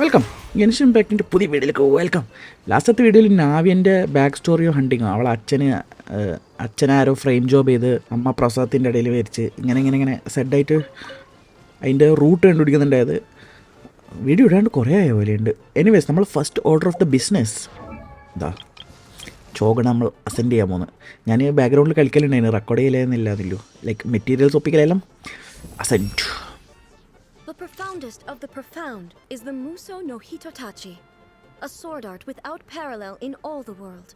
Welcome ഗെൻഷിൻ ഇമ്പാക്റ്റിൻ്റെ പുതിയ വീഡിയോയിലേക്ക് welcome. ലാസ്റ്റത്തെ വീഡിയോയിൽ നാവിയൻ്റെ ബാക്ക് സ്റ്റോറിയോ ഹണ്ടിങ്ങോ അവളെ അച്ഛനാരോ ഫ്രെയിം ജോബ് ചെയ്ത് അമ്മ പ്രസാദത്തിൻ്റെ ഇടയിൽ വരിച്ച് ഇങ്ങനെ സെഡായിട്ട് അതിൻ്റെ റൂട്ട് കണ്ടുപിടിക്കുന്നുണ്ടായത് വീഡിയോ ഇടാണ്ട് കുറേ ആയ പോലെയുണ്ട്. എനിവേസ് നമ്മൾ first order of the business ഇതാ ചോഗ നമ്മൾ അസെൻഡ് ചെയ്യാൻ പോകുന്നത്. ഞാൻ ബാക്ക്ഗ്രൗണ്ടിൽ കളിക്കലുണ്ടായിരുന്നു, റെക്കോർഡ് ചെയ്യലെന്നില്ലാന്നില്ലോ. ലൈക്ക് മെറ്റീരിയൽസ് ഒപ്പിക്കലെല്ലാം ascend. The profoundest of the profound is the Muso no Hitotachi, a sword art without parallel in all the world.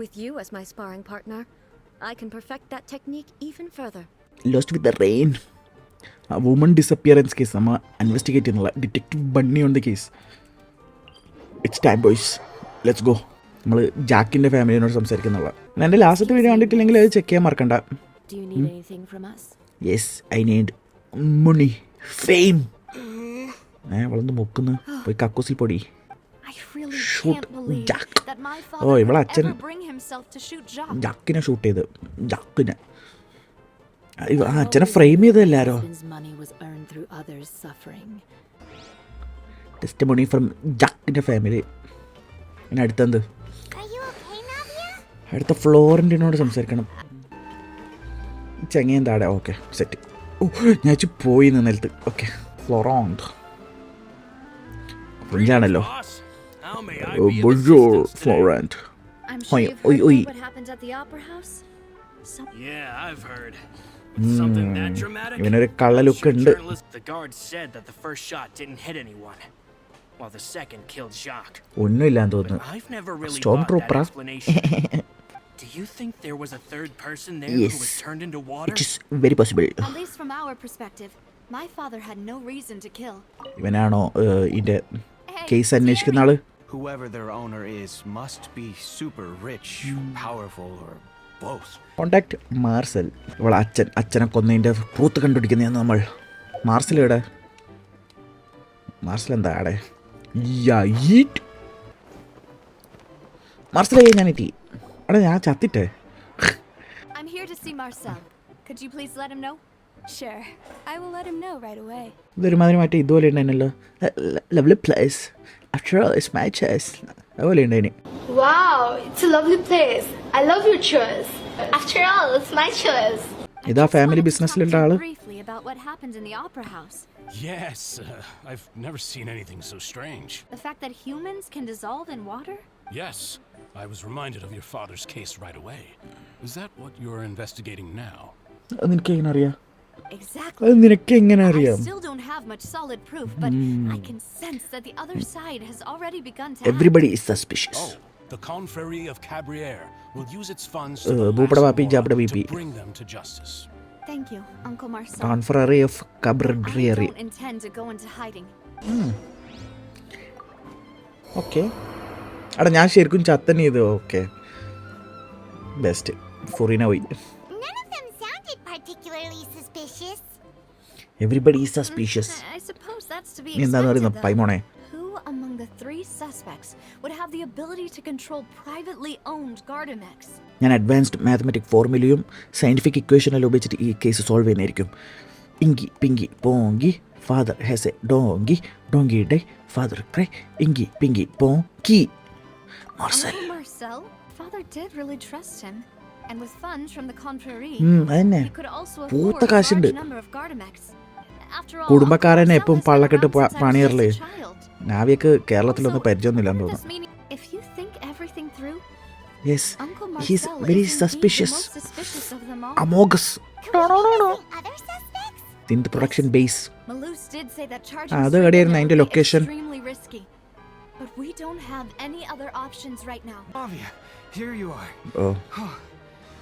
With you as my sparring partner, I can perfect that technique even further. Lost with the rain. A woman disappearance case നമ്മൾ investigate ചെയ്യുന്നുള്ള detective Bunny on the case. It's time boys, let's go. നമ്മൾ ജാക്കിൻ്റെ ഫാമിലിയോട് സംസാരിക്കുന്നുള്ള. എൻ്റെ ലാസ്റ്റത്തെ video കണ്ടിട്ടില്ലെങ്കിൽ അത് check ചെയ്യാൻ മറക്കണ്ട. Yes, I need money, fame. അവളൊന്ന് മുക്കുന്നു പോയി കക്കൂസിൽ പൊടി. Shoot Jack. ഓ ഇവളെ അച്ഛൻ ജാക്കിനെ ഷൂട്ട് ചെയ്ത് ജാക്കിനെ അച്ഛനെ ഫ്രെയിം ചെയ്തല്ലാരോ. ടെസ്റ്റിമോണി ഫ്രം ജാക്കിൻ്റെ ഫാമിലി. പിന്നെ അടുത്തെന്ത്, അടുത്ത ഫ്ലോറൻറ്റിനോട് സംസാരിക്കണം. ചെങ്ങയും താടെ. Okay set. ഓ ഞാൻ വെച്ച് പോയി നിലത്ത്. ഓക്കെ ഫ്ലോറോണ്ട് ഫ്രഞ്ചാണല്ലോ. ബോൺജോർ ഫ്ലോറന്റ്. ഇവനൊരു കള്ള ലുക്ക് ഉണ്ട്. ഒന്നുമില്ലാന്ന് തോന്നുന്നു. Storm ട്രൂപ്പറാ. Do you think there was a third person there who was turned into water? It is very possible. At least from our perspective, my father had no reason to kill. ഇവനാണോ ഇതിന്റെ case അന്വേഷിക്കുന്ന ആള്? Whoever their owner is must be super rich, powerful or both. Contact Marcel. ഇവളെ അച്ഛനെ കൊന്നതിന്റെ truth കണ്ടുപിടിക്കുന്നതാണ് നമ്മൾ. Marcel എവിടെ? Marcel എന്താ ആടെ? മാർസലേ ഞാൻ എത്തി. അടാ ഞാൻ ചത്തിട്ടേ. I'm here to see Marcel. Could you please let him know? Sure. I will let him know right away. ഇതൊരുമാതിരി മറ്റേ ഇതുപോലെ ഉണ്ടായിരുന്നല്ലോ. Lovely place. After all, it's my choice. അതുപോലെ ഉണ്ടായിന്. Wow, it's a lovely place. I love your choice. After all, it's my choice. ഇതാ family ബിസിനസ്സിലുള്ള ആള്. Briefly about what happened in the opera house. Yes, I've never seen anything so strange. The fact that humans can dissolve in water? Yes, I was reminded of your father's case right away. Is that what you're investigating now? നിനക്ക് എങ്ങനെ അറിയാം? Exactly. അത് നിനക്ക് എങ്ങനെ അറിയാം? I still don't have much solid proof, but I can sense that the other side has already begun to Everybody is suspicious. Oh, the Confrérie of Cabriere will use its funds ഭൂപട to വാപ്പി ജാപട ബിപി. bring them to justice. Thank you, Uncle Marcel. Confrérie of I Cabriere. don't intend to go into hiding. Okay. അടാ ഞാൻ ശരിക്കും ചത്തന്നെ ചെയ്തു. Okay best. ഫൊറീന പോയി. None of them sounded particularly suspicious. Everybody is suspicious. I suppose that's to be എന്താന്ന് പറയുന്നത് expected, പൈമോണെ? though. Who among the three suspects would have the ability to control privately owned Gardamex? ഞാൻ advanced mathematic ഫോർമുലയും scientific ഇക്വേഷനെല്ലാം ഉപയോഗിച്ചിട്ട് ഈ case solve ചെയ്യുന്നതായിരിക്കും. Inky pinky ponky father has a donkey donkey die father cry inky pinky ponky. Marcel. Uncle Marcel? Father did really trust him. And with funds from the Confrérie, അതന്നെ he could also പൂത്ത afford a കാശുണ്ട്. large number of Gardamex. After all, കുടുംബക്കാരനെ Marcel എപ്പം has been പള്ളക്കെട്ട് around since I was പണിയറില്ലേ? just a child. നാവിയക്ക് കേരളത്തിലൊന്നും പരിചയമൊന്നുമില്ലാന്ന് This തോന്നുന്നു. meaning, if you think everything through, yes Uncle he's Marcel very is indeed the suspicious. most suspicious of them all. അമോഗസ്. Other suspects? In the production base. Malus did say that charging അത് straight എവിടെയായിരുന്നു in അതിന്റെ would be location? extremely risky. But we don't have any other options right now. Avia, here you are. Oh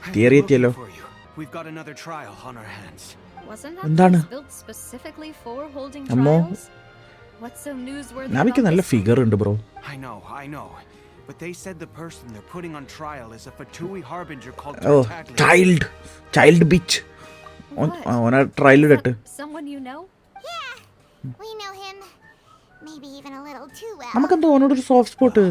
I've Theory been looking എത്തിയല്ലോ. for you. We've got another trial on our hands. Wasn't that എന്താണ്? place built specifically for holding അമ്മോ. trials? What's so newsworthy നാവിക്ക് about നല്ല this? Figure ഉണ്ട് bro. I know. But they said the person they're putting on trial is a Fatui harbinger called oh Tartaglia. Child ബിച്ച്. ഓന ട്രയലിലിട്ട്. Someone you know? Yeah, we know him. Maybe even a little too well. നമുക്കെന്തോ ഓനോടൊരു soft spot.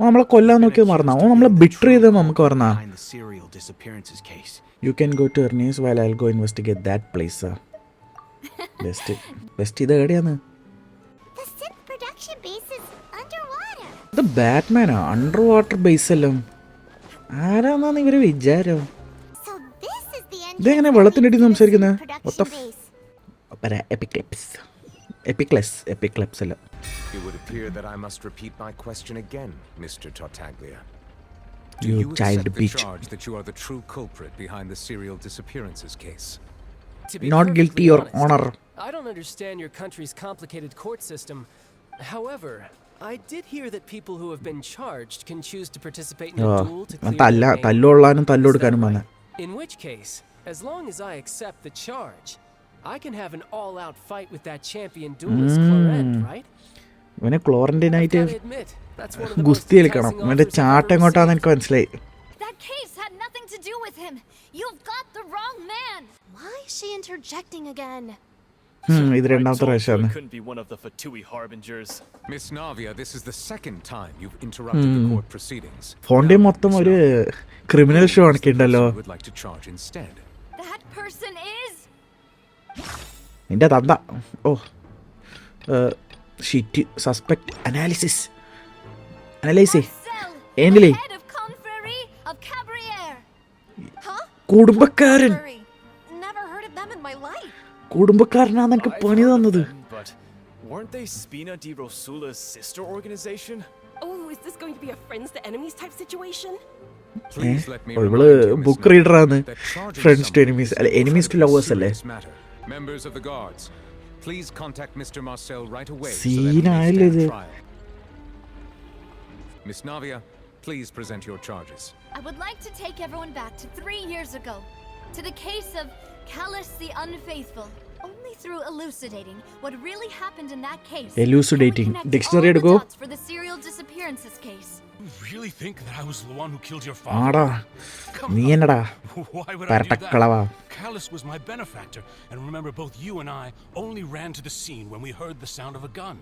നമ്മളെ കൊല്ലാൻ നോക്കിയത് മറന്നാ. ഓ നമ്മളെ bitter ചെയ്ത് നമുക്ക് പറഞ്ഞാ. Behind the serial disappearances case. You can go to Ernie's while I'll go investigate that place. Best ഇത് എവിടെയാണ്? The synth production protection base is underwater. ഇത് ബാറ്റ്മാനാ? അണ്ടർ വാട്ടർ ബേസ് എല്ലാം ആരാന്നാണ് ഇവര് വിചാരം? So this is the ഇതെങ്ങനെ വെള്ളത്തിൻ്റെ അടിയിൽ സംസാരിക്കുന്നത്? production base. എപ്പിക്ലെപ്സ് അല്ല. It would appear that I must repeat my question again, Mr. Tartaglia. You child accept the bitch. charge that you are the true culprit behind the serial disappearances case? To be Not perfectly guilty, Your honest, Honor. I don't understand your country's complicated court system. However, I did hear that people who have been charged can choose to participate in a duel to clear their name. തല്ലുകൊള്ളാനും Is തല്ലുകൊടുക്കാനും that വന്ന. right? In which case, as long as I accept the charge, I can have an all-out fight with that champion duelist Clorent, right? ഇവനെ ക്ലോറന്റൈനായിട്ട് Gotta admit, that's one of the most ഗുസ്തി കളിക്കണം. enticing ഇവന്റെ offers I've ചാട്ടം ever എങ്ങോട്ടാന്ന് received. എനിക്ക് മനസ്സിലായി. That case had nothing to do with him. You've got the wrong man. Why is she interjecting again? ഇത് രണ്ടാമത്തെ പ്രാവശ്യമാണ്. Couldn't be one of the Fatui harbingers. Miss Navia, this is the second time you've interrupted the court proceedings. ഫോണ്ടിൻ മൊത്തം ഒരു criminal show ആണിക്കുണ്ടല്ലോ. You would like to charge instead. That person is. നിന്റെ തന്ത. Oh shit. Suspect analysis. Analyse Marcel, ഏഞ്ചലി. head of confrérie of Cabriere. Huh? കുടുംബക്കാരൻ. Hurry. Never heard of them in my life. കുടുംബക്കാരനാണ് എനിക്ക് പണി തന്നത്. But weren't they Spina di Rosula's sister organization? Oh, is this going to be a friends to enemies type situation? Please let me ഇവള് remind you, Miss book Navia, റീഡറാണ്. that charging friends to someone enemies is അല്ല, an enemies to incredibly lovers അല്ലേ? serious matter. Members of the guards, please contact Mr. Marcel right away so that Scene he may ആയല്ലേ stand ഇത്? trial. Miss Navia, please present your charges. I would like to take everyone back to 3 years ago, to the case of Callus the Unfaithful. Only through elucidating what really happened in that case Elucidating. can we connect Dictionary all the എടുക്കോ? dots for the serial disappearances case. You really think that I was the one who killed your ആടാ father? നീ എന്നടാ Why would I do പരട്ടക്കളവാ. that? Callus was my benefactor, and remember both you and I only ran to the scene when we heard the sound of a gun.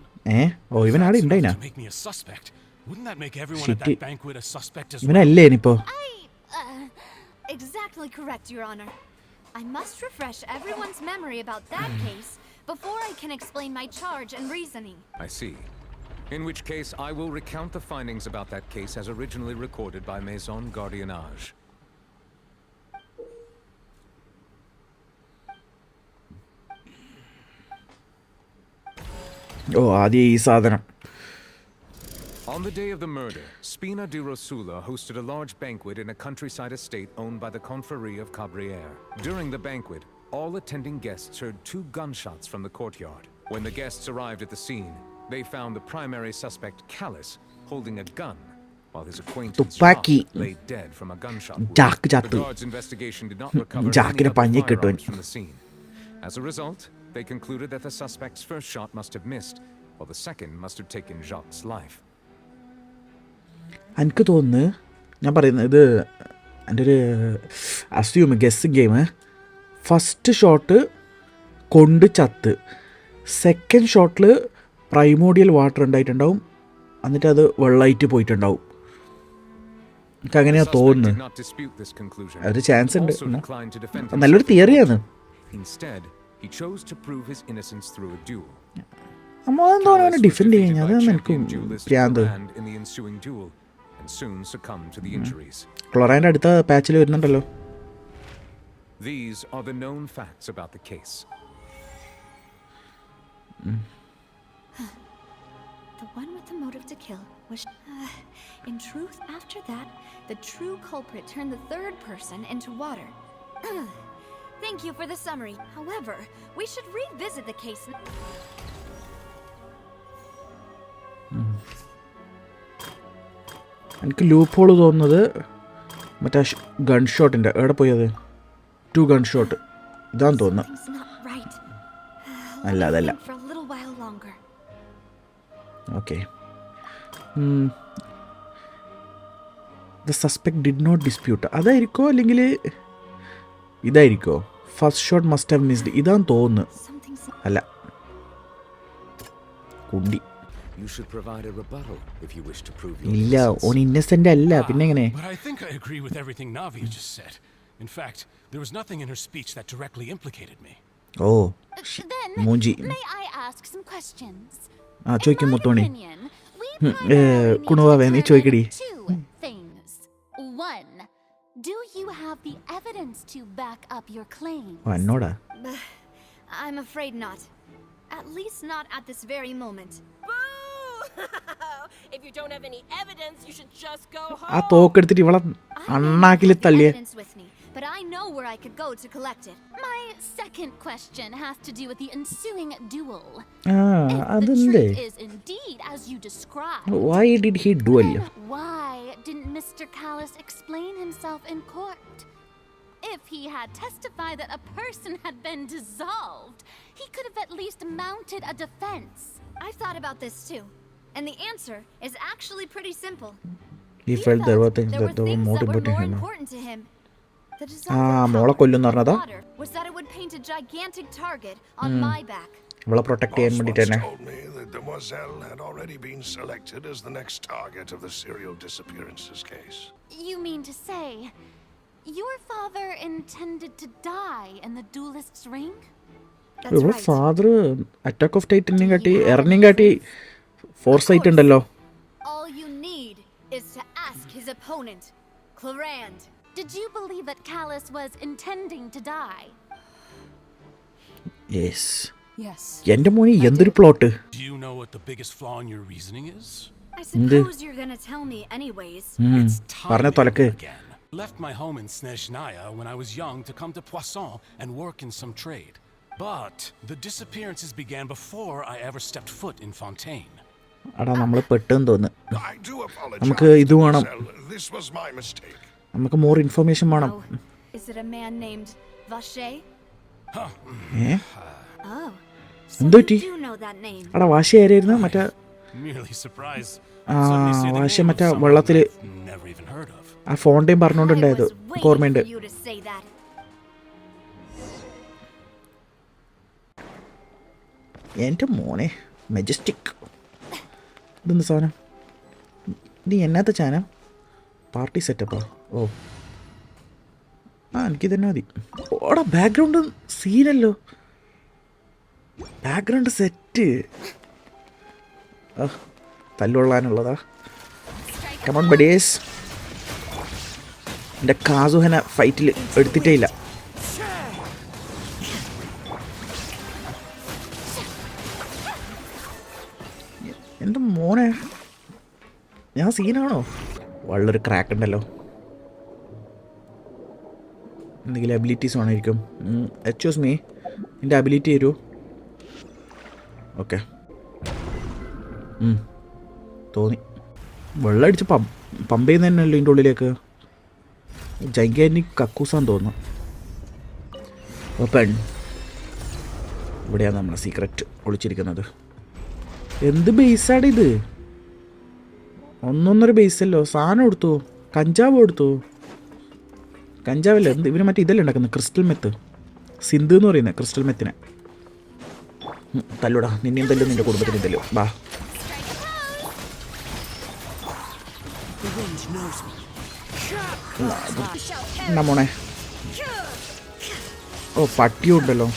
Oh ഇവനാടെ That's ഉണ്ടായിനാ? enough to make me a suspect. Wouldn't that make everyone at Shit. that banquet a suspect as well? ഇവനല്ലേ ഇനിയിപ്പോ? Exactly correct, Your Honor. I must refresh everyone's memory about that case before I can explain my charge and reasoning. I see. In which case, I will recount the findings about that case as originally recorded by Maison Gardiennage. ഓ ആദ്യം ഈ സാധനം. On the day of the murder, Spina di Rosula hosted a large banquet in a countryside estate owned by the confrérie of Cabriere. During the banquet, all attending guests heard 2 gunshots from the courtyard. When the guests arrived at the scene, they found the primary suspect, Callus, holding a gun, while his acquaintance Thuppakki. Jacques lay dead from a gunshot wound. Jack The ചത്തു. guards' investigation did not recover any ജാക്കിനെ other പഞ്ഞി കിട്ടുവൻ. firearms from the scene. As a result, they concluded that the suspect's first shot must have missed, while the second must have taken Jacques' life. എനിക്ക് തോന്നുന്നു ഞാൻ പറയുന്നത് ഇത് എൻ്റെ ഒരു assume guessing game. First shot കൊണ്ട് ചത്ത്, സെക്കൻഡ് ഷോട്ടിൽ പ്രൈമോഡിയൽ വാട്ടർ ഉണ്ടായിട്ടുണ്ടാവും, എന്നിട്ട് അത് വെള്ളമായിട്ട് പോയിട്ടുണ്ടാവും. എനിക്ക് അങ്ങനെയാണ് തോന്നുന്നത്. ഒരു ചാൻസ് ഉണ്ട്. നല്ലൊരു തിയറിയാണ്. Instead, he chose to prove his innocence through a duel. നമ്മൾ എന്തോന്നാണ് ഡിഫെൻഡ് ചെയ്യാൻ? അതാണ് എനിക്ക് പ്രാന്ത്. In the ensuing duel, and soon succumbed to the injuries. ക്ലോറൈൻ്റെ അടുത്ത പാച്ചിൽ വരുന്നുണ്ടല്ലോ. These are the known facts about the case. The one with the motive to kill was. In truth, after that, the true culprit turned the third person into water. Thank you for the summary. However, we should revisit the case. എനിക്ക് loop whole തോന്നുന്നത് മറ്റേ gun ഷോട്ടിൻ്റെ എവിടെ പോയത് 2 gun shot ഇതാന്ന് തോന്നുന്നു. Something's not right. അല്ല അതല്ല. For a little while longer. Okay. The suspect did not dispute അതായിരിക്കോ അല്ലെങ്കിൽ ഇതായിരിക്കോ? First shot must have missed ഇതാന്ന് തോന്നുന്നു. അല്ല കുണ്ടി. You should provide a rebuttal if you wish to prove your ഇല്ല innocence. ഓൻ ഇന്നസെന്റ് അല്ല പിന്നെ എങ്ങനെ? But I think I agree with everything Navia just said. In fact, there was nothing in her speech that directly implicated me. Oh Then, മൂഞ്ചി. may I ask some questions? ആ ചോദിക്കും മുത്തോണി. opinion, we primarily need to കുണുവാവേ നീ ചോദിക്കടി. determine two things. One, do you have the evidence to back up your claims? എന്നോടാ. I'm afraid not. At least not at this very moment. Boo! If you don't have any evidence, you should just go home. ആ തോക്കെടുത്തിട്ട് ഇവളെ അണ്ണാക്കിൽ I തള്ളിയ. have evidence with me, but I know where I could go to collect it. My second question has to do with the ensuing duel. ആ If the അതെന്തേ? truth is indeed as you described, Why did he duel? then why didn't Mr. Callis explain himself in court? If he had testified that a person had been dissolved, he could have at least mounted a defense. I've thought about this too, and the answer is actually pretty simple. He felt there were things there were that were things more that were important to more him. important to him. The മോളെ കൊല്ലുന്ന പറഞ്ഞതാ. water was that it would paint a gigantic target on my back. ഇവളെ protect ചെയ്യാൻ വേണ്ടിട്ട് തന്നെ. told me that Demoiselle had already been selected as the next target of the serial disappearances case. You mean to say your father intended to die in the duelist's ring? That's ഇവളെ right. Father attack of tightening കാട്ടി earning കാട്ടി foresight ഉണ്ടല്ലോ. All you need is to ask his opponent, Clarand. Did you believe that Callis was intending to die? Yes. Yes. എന്റെ മോനെ എന്തൊരു plot. Do you know what the biggest flaw in your reasoning is? I suppose you're gonna tell me anyways. It's പറഞ്ഞ timing തൊലക്ക്. again. Left my home in Snezhnaya when I was young to come to Poisson and work in some trade. But the disappearances began before I ever stepped foot in Fontaine. അടാ നമ്മൾ പെട്ടെന്ന് തോന്നുന്നു. I do apologize. നമുക്ക് ഇത് വേണം. Demoiselle. This was my mistake. നമുക്ക് more information വേണം. Oh, is it a man named Vache? ഏ Oh, so എന്ത് you പറ്റി? do know that name. അടാ വാശി ആരായിരുന്നു മറ്റേ Merely surprised. ആ Suddenly see the വാശി name of മറ്റേ someone വെള്ളത്തില് I've never even heard of. ആ ഫോണ്ടേൻ I പറഞ്ഞോണ്ടുണ്ടായത് was waiting ഓർമ്മയുണ്ട്. for you to say that. എൻ്റെ മോനെ മെജസ്റ്റിക്. ഇതെന്ത് സാധനം? ഇത് എന്നാത്ത ചാനം? പാർട്ടി സെറ്റപ്പാ. ഓ ആ എനിക്ക് തന്നെ മതി. ഓടാ ബാക്ക്ഗ്രൗണ്ട് സീനല്ലോ. Background set. ആ തല്ലുകൊള്ളാനുള്ളതാ. Come on buddies. എൻ്റെ കാസുഹന ഫൈറ്റിൽ എടുത്തിട്ടേ ഇല്ല. എൻ്റെ മോനെ ഞാൻ സീനാണോ? വളരെ ക്രാക്ക് ഉണ്ടല്ലോ. എന്തെങ്കിലും അബിലിറ്റീസ് വേണമായിരിക്കും. എക്സ്ക്യൂസ് മീ, എൻ്റെ അബിലിറ്റി തരൂ. ഓക്കെ തോന്നി. വെള്ളം അടിച്ച് പമ്പ് ചെയ്യുന്ന തന്നെയല്ലോ ഇതിൻ്റെ ഉള്ളിലേക്ക്. ജൈഗാനിക് കക്കൂസാന്ന് തോന്നുന്നു. ഓപ്പൺ. ഇവിടെയാണ് നമ്മുടെ സീക്രറ്റ് ഒളിച്ചിരിക്കുന്നത്. എന്ത് ബേസാണ് ഇത്? ഒന്നൊന്നര ബേസല്ലോ. സാധനം കൊടുത്തു. കഞ്ചാവ് കൊടുത്തു. കഞ്ചാവല്ല, എന്ത് ഇവന് മറ്റേ ഇതല്ലേ ഉണ്ടാക്കുന്നത്, ക്രിസ്റ്റൽ മെത്ത്. സിന്ധു എന്ന് പറയുന്നത് ക്രിസ്റ്റൽ മെത്തിനെ. തല്ലൂടാ, നിന്നെയും തല്ലും നിന്റെ കുടുംബത്തിനെയും തല്ലും. ബാ. എന്നാ മോനെ. ഓ പട്ടിയും ഉണ്ടല്ലോ.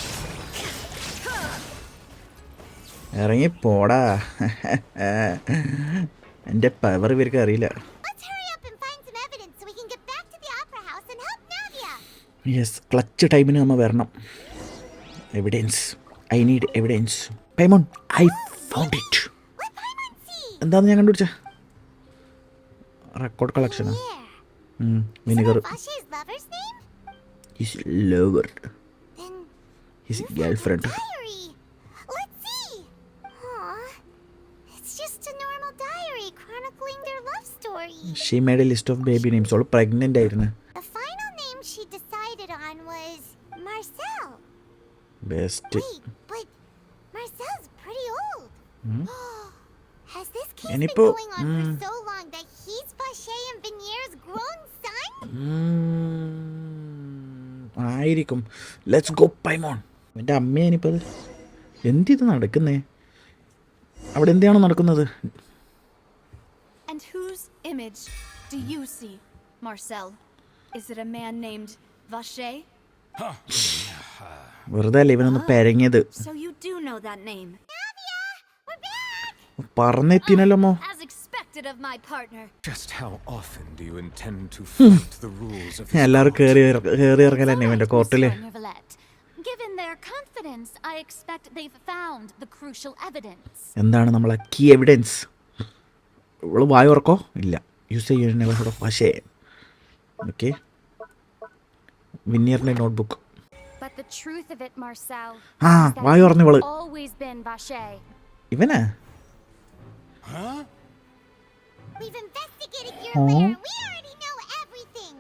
ഇറങ്ങി പോടാ. എൻ്റെ പവർ ഇവർക്ക് അറിയില്ല. യെസ്, ക്ലച്ച് ടൈമിന് നമ്മൾ വരണം. Evidence, I need evidence. Paimon, I found it. എന്താന്ന് ഞാൻ കണ്ടുപിടിച്ച റെക്കോർഡ് കളക്ഷനാ. Vinegar. His lover, his girlfriend. She made a list of baby names. All pregnant ആയിരുന്നു. The final name she decided on was Marcel. Best. Wait, but Marcel's pretty old. Has this case been Enipo, going on for so long that he's Vache and Vinier's grown son? ആയിരിക്കും. Let's go Paimon. എൻ്റെ അമ്മയാനിപ്പോൾ എന്തിത് നടക്കുന്നേ? അവിടെ എന്താണ് നടക്കുന്നത്? And whose image do you see, Marcel? Is it a man named Vache? വെറുതെ അല്ല ഇവനൊന്ന് പെരങ്ങിയത്. So you do know that name. Navia, we're back! പറന്നെത്തിനല്ലോ. As expected of my partner. Just how often do you intend to fight the rules of this എല്ലാവരും court? കേറി ഇറങ്ങലന്നെ ഇവന്റെ കോർട്ടില്. Given their confidence, I expect they've found the crucial evidence. എന്താണ് നമ്മളെ key evidence? ഇവള് വായോർക്കോ? ഇല്ല. Use ചെയ്യുന്ന ഭാഷേ. Okay. വിന്നിയറിന്റെ notebook. But the truth of it, Marcel, is that you've always been Vache. ഇവനാ? Huh? We've investigated your lair. We already know everything.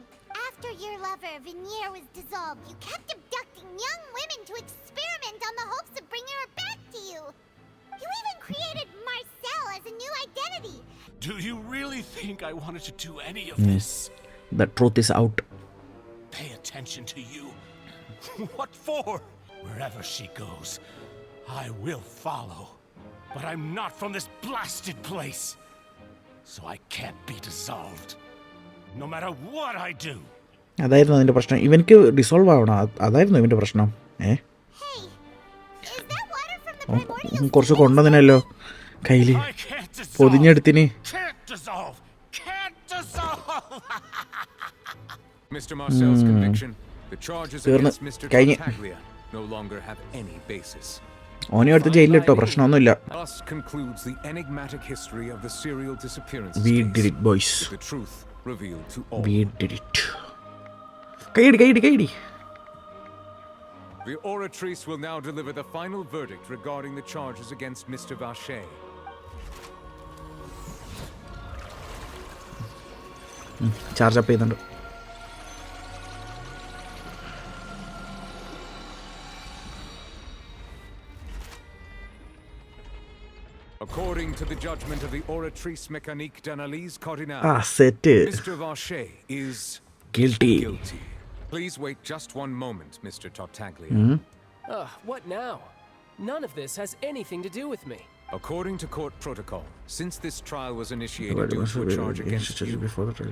After your lover, Veneer, was dissolved, you kept abducting young women to experiment on the hopes of bringing her back to you. You even created Marcel as a new identity. Do you really think I wanted to do any of this? The truth is out. Pay attention to you. What for? Wherever she goes, I will follow. But I'm not from this blasted place. So I can't be dissolved. No matter what I do. അതായിരുന്നു അതിന്റെ പ്രശ്നം. ഇവനിക്ക് dissolve ആവണം. അതായിരുന്നു ഇവന്റെ പ്രശ്നം. കുറച്ച് കൊണ്ടതിനല്ലോ കയ്യില് പൊതിഞ്ഞെടുത്തിന്. Mr. Marcel's conviction, the charges against Mr. Tartaglia no longer have any basis. ഓനെ അടുത്ത് ജയിലിലിട്ടോ, പ്രശ്നമൊന്നുമില്ല. Thus concludes the enigmatic history of the serial disappearances. We did it, boys. The truth revealed to all. We did it. കൈയടി. The oratrice will now deliver the final verdict regarding the charges against Mr. Vache. Charge up ചെയ്യുന്നുണ്ട്. According to the judgment of the oratrice mécanique d'analyse cardinale, Mr. Vache is guilty. Please wait just one moment, Mr. Tartaglia. What now? None of this has anything to do with me. According to court protocol, since this trial was initiated due to a charge against you,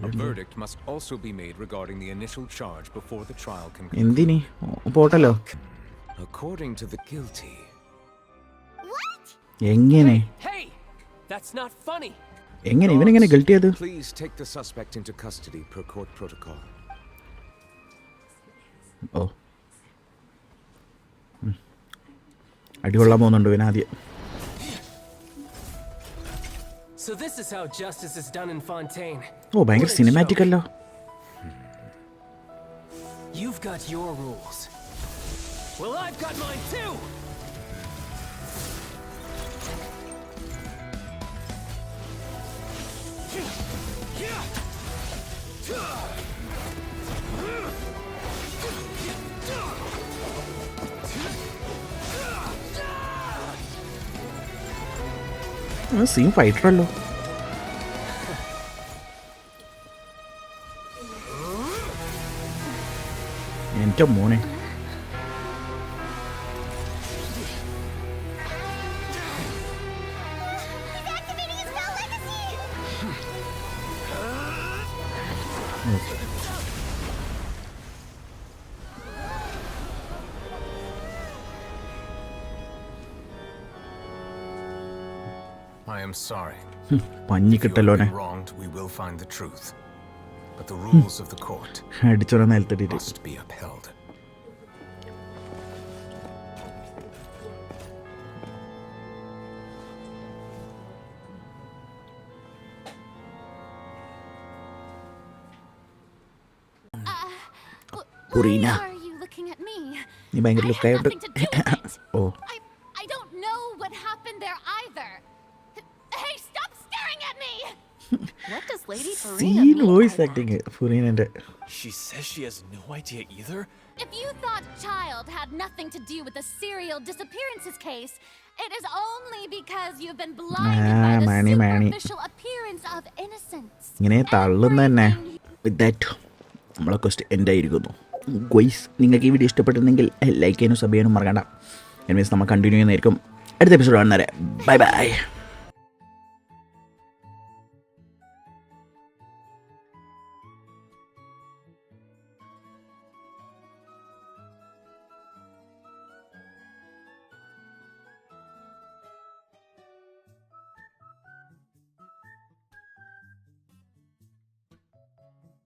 a verdict must also be made regarding the initial charge before the trial can conclude. According to the guilty. എങ്ങനെ? Hey, that's not funny. എങ്ങനെ ഇവനെങ്ങനെ guilty ആയത്? Please take the suspect into custody per court protocol. ഓ, അടികൊള്ളാൻ പോകുന്നുണ്ട് ഇവൻ ആദ്യം. So this is how justice is done in Fontaine. ഓ, ഭയങ്കര cinematic അല്ലോ. You've got your rules. Well, I've got mine too. Scene fighter അല്ലോ. എന്റെ മോനെ. I am sorry. പഞ്ഞി കിട്ടല്ലോനെ. Wronged, we will find the truth. But the rules of the court must be upheld. Purina. Why are you looking at me? നീ ഭയങ്കര ലുക്കായോണ്ട്. ഓ, I don't know what happened there either. Hey, stop staring at me! What does Lady Purina scene voice acting ഫുറീനന്റെ. She says she has no idea either? If you thought Child had nothing to do with the serial disappearances case, it is only because you've been blinded by the superficial appearance of innocence. ഇങ്ങനെ തള്ളുന്ന തന്നെ. With that നമ്മളെ question എൻ്റെ ആയിരിക്കുന്നു. ഗോയ്സ്, നിങ്ങൾക്ക് ഈ video ഇഷ്ടപ്പെട്ടിരുന്നെങ്കിൽ like ചെയ്യാനും sub ചെയ്യാനും മറക്കണ്ട. എനിവേസ് നമ്മൾ കണ്ടിന്യൂ ചെയ്യുന്നതായിരിക്കും അടുത്ത എപ്പിസോഡ് കാണുന്നവരെ. Bye bye.